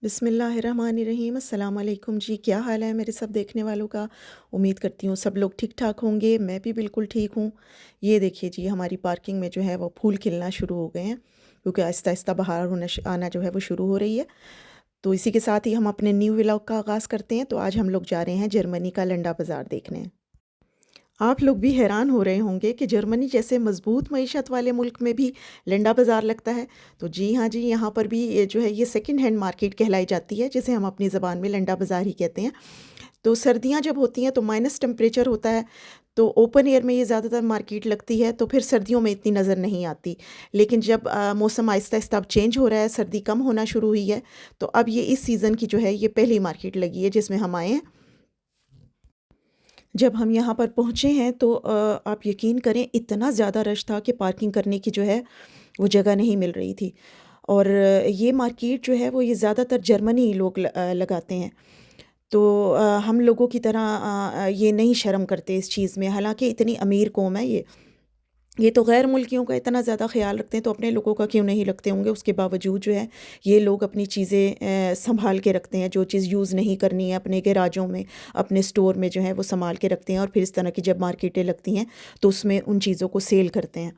बिस्मिल्लाहिर्रहमानिर्रहीम अस्सलाम वालेकुम जी। क्या हाल है मेरे सब देखने वालों का। उम्मीद करती हूँ सब लोग ठीक ठाक होंगे। मैं भी बिल्कुल ठीक हूँ। ये देखिए जी, हमारी पार्किंग में जो है वो फूल खिलना शुरू हो गए हैं, क्योंकि आहिस्ता आहिस्ता बहार आना जो है वो शुरू हो रही है। तो इसी के साथ ही हम अपने न्यू व्लॉग का आगाज़ करते हैं। तो आज हम लोग जा रहे हैं जर्मनी का लंडा बाज़ार देखने। आप लोग भी हैरान हो रहे होंगे कि जर्मनी जैसे मज़बूत मईशत वाले मुल्क में भी लंडा बाज़ार लगता है। तो जी हाँ जी, यहाँ पर भी ये जो है ये सेकंड हैंड मार्केट कहलाई जाती है, जिसे हम अपनी ज़बान में लंडा बाज़ार ही कहते हैं। तो सर्दियाँ जब होती हैं तो माइनस टेम्परेचर होता है, तो ओपन एयर में ये ज़्यादातर मार्केट लगती है, तो फिर सर्दियों में इतनी नज़र नहीं आती। लेकिन जब मौसम आहिस्ता आहिस्ता अब चेंज हो रहा है, सर्दी कम होना शुरू हुई है, तो अब ये इस सीज़न की जो है ये पहली मार्केट लगी है जिसमें हम आए हैं। जब हम यहाँ पर पहुँचे हैं तो आप यकीन करें इतना ज़्यादा रश था कि पार्किंग करने की जो है वो जगह नहीं मिल रही थी। और ये मार्केट जो है वो ये ज़्यादातर जर्मनी लोग लगाते हैं। तो हम लोगों की तरह ये नहीं शर्म करते इस चीज़ में, हालाँकि इतनी अमीर कौम है ये। ये तो गैर मुल्कियों का इतना ज़्यादा ख़्याल रखते हैं, तो अपने लोगों का क्यों नहीं रखते होंगे। उसके बावजूद जो है ये लोग अपनी चीज़ें सँभाल के रखते हैं। जो चीज़ यूज़ नहीं करनी है अपने गैराजों में, अपने स्टोर में जो है वो सँभाल के रखते हैं, और फिर इस तरह की जब मार्केटें लगती हैं तो उसमें उन चीज़ों को सेल करते हैं।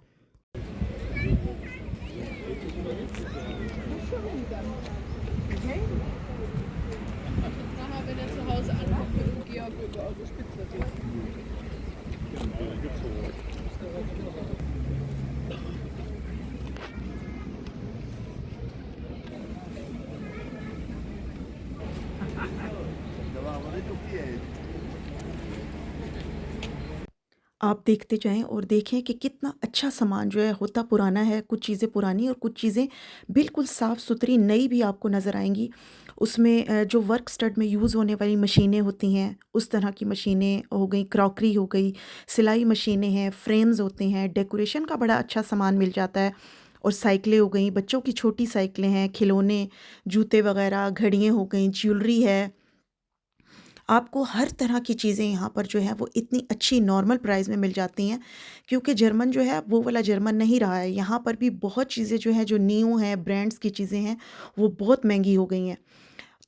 Nachher, wenn er zu Hause ankommt, mit dem Georg über eure Spitze reden. आप देखते जाएँ और देखें कि कितना अच्छा सामान जो है होता पुराना है, कुछ चीज़ें पुरानी और कुछ चीज़ें बिल्कुल साफ़-सुथरी नई भी आपको नज़र आएँगी। उसमें जो वर्क स्टड में यूज़ होने वाली मशीनें होती हैं, उस तरह की मशीनें हो गई, क्रॉकरी हो गई, सिलाई मशीनें हैं, फ्रेम्स होते हैं, डेकोरेशन का बड़ा अच्छा सामान मिल जाता है, और साइकिलें हो गई, बच्चों की छोटी साइकिलें हैं, खिलौने, जूते वग़ैरह, घड़ियाँ हो गईं, ज्वेलरी है। आपको हर तरह की चीज़ें यहाँ पर जो है वो इतनी अच्छी नॉर्मल प्राइस में मिल जाती हैं, क्योंकि जर्मन जो है वो वाला जर्मन नहीं रहा है। यहाँ पर भी बहुत चीज़ें जो हैं जो न्यू हैं, ब्रांड्स की चीज़ें हैं, वो बहुत महंगी हो गई हैं।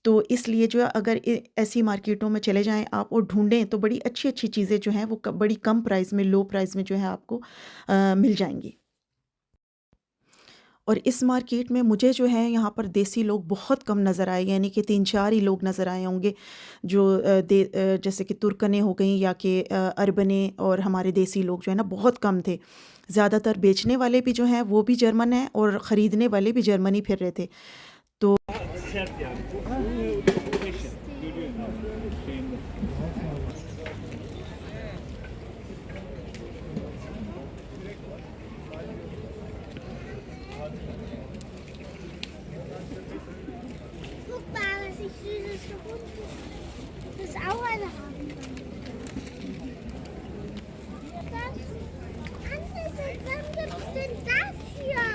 तो इसलिए जो है अगर ऐसी मार्केटों में चले जाएं आप और ढूंढें तो बड़ी अच्छी अच्छी चीज़ें जो हैं वो बड़ी कम प्राइस में, लो प्राइस में जो है आपको मिल जाएंगी। और इस मार्केट में मुझे जो है यहाँ पर देसी लोग बहुत कम नज़र आए, यानी कि 3-4 ही लोग नज़र आए होंगे, जो जैसे कि तुर्कनें हो गईं या कि अरबनें, और हमारे देसी लोग जो है ना बहुत कम थे। ज़्यादातर बेचने वाले भी जो हैं वो भी जर्मन हैं, और ख़रीदने वाले भी जर्मन ही फिर रहे थे। तो Guck mal, was ich Süßes gefunden habe. Das ist auch eine haben. Das andere, wann gibt's denn das hier?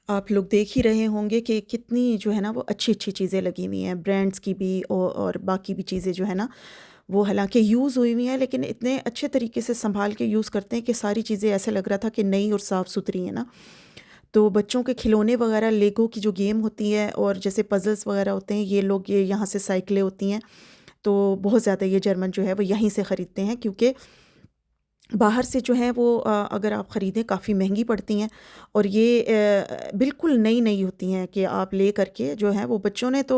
आप लोग देख ही रहे होंगे कि कितनी जो है ना वो अच्छी अच्छी चीज़ें लगी हुई हैं, ब्रांड्स की भी और बाकी भी चीज़ें जो है ना वो हालांकि यूज़ हुई हुई हैं, लेकिन इतने अच्छे तरीके से संभाल के यूज़ करते हैं कि सारी चीज़ें ऐसे लग रहा था कि नई और साफ़ सुथरी हैं ना। तो बच्चों के खिलौने वगैरह, लेगो की जो गेम होती है और जैसे पज़ल्स वगैरह होते हैं, ये लोग ये यहाँ से साइकिलें होती हैं, तो बहुत ज़्यादा ये जर्मन जो है वो यहीं से ख़रीदते हैं, क्योंकि बाहर से जो है वो अगर आप ख़रीदें काफ़ी महंगी पड़ती हैं, और ये बिल्कुल नई नई होती हैं कि आप ले करके जो है वो बच्चों ने तो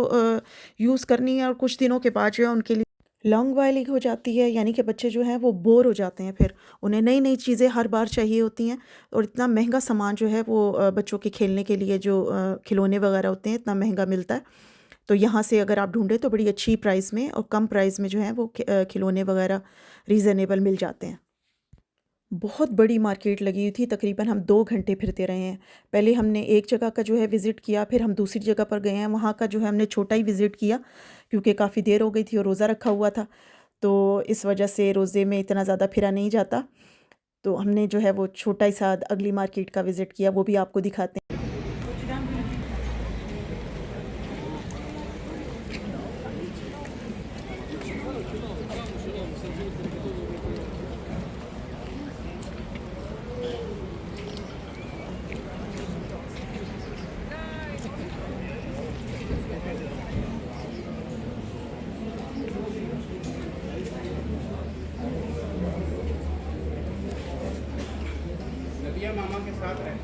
यूज़ करनी है, और कुछ दिनों के बाद जो है उनके लिए लॉन्ग वाइलिंग हो जाती है, यानी कि बच्चे जो हैं वो बोर हो जाते हैं, फिर उन्हें नई नई चीज़ें हर बार चाहिए होती हैं। और इतना महंगा सामान जो है वो बच्चों के खेलने के लिए जो खिलौने वगैरह होते हैं इतना महंगा मिलता है। तो यहाँ से अगर आप ढूंढें तो बड़ी अच्छी प्राइस में और कम प्राइस में जो है वो खिलौने वगैरह रीज़नेबल मिल जाते हैं। बहुत बड़ी मार्केट लगी हुई थी, तकरीबन हम 2 घंटे फिरते रहे हैं। पहले हमने एक जगह का जो है विज़िट किया, फिर हम दूसरी जगह पर गए हैं, वहाँ का जो है हमने छोटा ही विज़िट किया, क्योंकि काफ़ी देर हो गई थी और रोज़ा रखा हुआ था। तो इस वजह से रोज़े में इतना ज़्यादा फिरा नहीं जाता। तो हमने जो है वो छोटा ही सा अगली मार्केट का विज़िट किया, वो भी आपको दिखाते हैं। नदिया मामा के साथ है।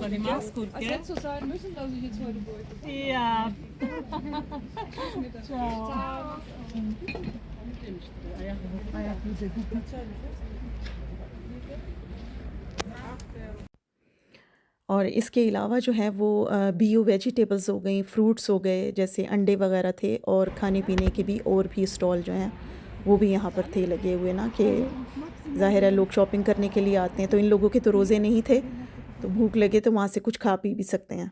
Die mach's gut, gell? Es hätte so sein müssen, dass ich jetzt heute wollte. Ja. Ciao. और इसके अलावा जो है वो बियो वेजिटेबल्स हो गई, फ्रूट्स हो गए, जैसे अंडे वगैरह थे, और खाने पीने के भी और भी स्टॉल जो हैं वो भी यहाँ पर थे लगे हुए ना, कि ज़ाहिर है लोग शॉपिंग करने के लिए आते हैं, तो इन लोगों के तो रोज़े नहीं थे, तो भूख लगे तो वहाँ से कुछ खा पी भी सकते हैं।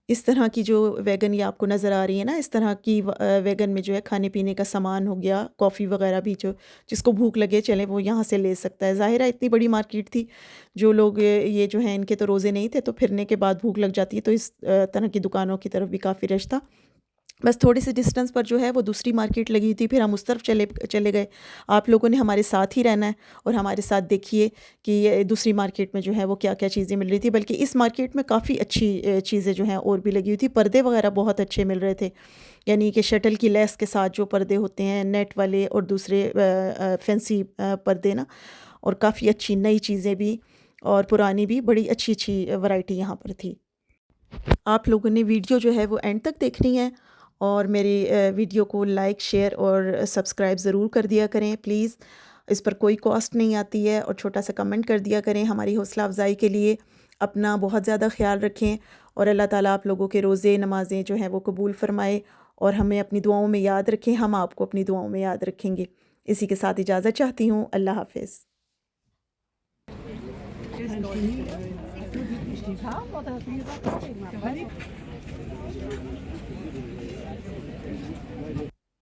इस तरह की जो वैगन ये आपको नज़र आ रही है ना, इस तरह की वैगन में जो है खाने पीने का सामान हो गया, कॉफ़ी वगैरह भी, जो जिसको भूख लगे चले वो यहाँ से ले सकता है। ज़ाहिर है इतनी बड़ी मार्केट थी, जो लोग ये जो हैं इनके तो रोज़े नहीं थे, तो फिरने के बाद भूख लग जाती है, तो इस तरह की दुकानों की तरफ भी काफ़ी रश था। बस थोड़े से डिस्टेंस पर जो है वो दूसरी मार्केट लगी हुई थी, फिर हम उस तरफ चले गए। आप लोगों ने हमारे साथ ही रहना है और हमारे साथ देखिए कि ये दूसरी मार्केट में जो है वो क्या-क्या चीज़ें मिल रही थी। बल्कि इस मार्केट में काफ़ी अच्छी चीज़ें जो हैं और भी लगी हुई थी। पर्दे वगैरह बहुत अच्छे मिल रहे थे, यानी कि शटल की लेस के साथ जो पर्दे होते हैं, नेट वाले और दूसरे फैंसी पर्दे ना, और काफ़ी अच्छी नई चीज़ें भी और पुरानी भी, बड़ी अच्छी-अच्छी वैरायटी यहाँ पर थी। आप लोगों ने वीडियो जो है वो एंड तक देखनी है, और मेरी वीडियो को लाइक, शेयर और सब्सक्राइब ज़रूर कर दिया करें प्लीज़। इस पर कोई कॉस्ट नहीं आती है, और छोटा सा कमेंट कर दिया करें हमारी हौसला अफ़ज़ाई के लिए। अपना बहुत ज़्यादा ख़्याल रखें, और अल्लाह ताला आप लोगों के रोज़े नमाज़ें जो हैं वो कबूल फ़रमाए, और हमें अपनी दुआओं में याद रखें, हम आपको अपनी दुआओं में याद रखेंगे। इसी के साथ इजाज़त चाहती हूँ। अल्लाह हाफ़िज़। Richtig haben oder wie gesagt?